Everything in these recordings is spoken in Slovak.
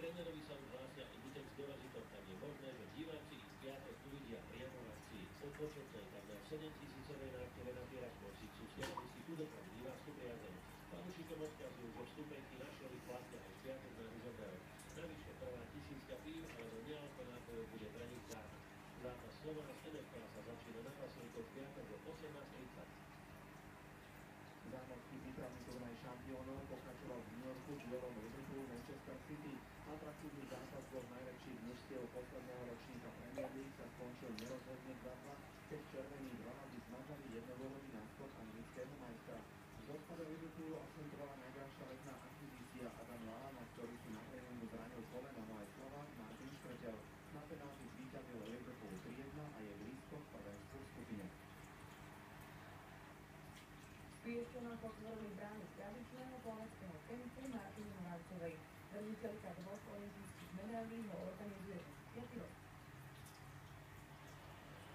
trénerovi sa už hlásia Inditex do Rozitom, tak je možné, že diváci ich v piatok uvidia priamo v akcii. Po početnej takmer 7 000-ovej návšteve na Tiraspol sú stiahli si kudokon divácku priazeň. Fanúšikom odkazujú, že vstupenky našli platne aj v piatok na Izobere. Navyše prvá 1000 pív alebo nealkonápojov bude pre nich zároveň. Zápas Slovana z NFL sa začína na Paslíkov v piatok o 18:30. Zámořský prípravný turnaj šampiónov pokračoval v New Yorku duelom Liverpool Manchester City. Atraktívny zápas dvoch najlepších mužstiev posledného ročníka Premier League sa skončil nerozhodne 2-2, keď červení dvanády zmazali jednogólový náskok anglického majstra. V zostave Liverpoolu akcentovala najďalšia letná akvizícia Adam Lallana, ktorý si na tréningu zranil koleno, no aj Slovák Martin Škrtel. Na penálty zvíťazil Liverpool 3-1 a je blízko v prvenstvu v skupine. Priečená potvorili brány tradičného plaveckého kempu Martiny Moravcovej. Držiteľka dvoch olympijských medailí ho organizuje 5. rok.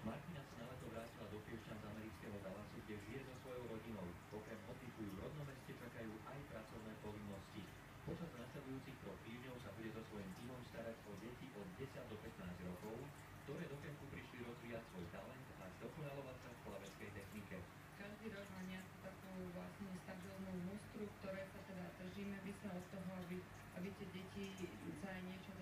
Martina sa na leto vrátila do Piešťan z amerického Dallasu, kde žije so svojou rodinou. Okrem oddychu v rodnom meste čakajú aj pracovné povinnosti. Počas nasledujúcich 3 týždňov sa bude so svojím tímom starať o deti od 10 do 15 rokov, ktoré do kempu prišli rozvíjať svoj talent a zdokonalovať sa v plaveckej technike. Každý rok má nejakú takú vlastne stabilnú mustru, ktoré sa teda držíme by sme od toho, aby tie deti sa aj niečo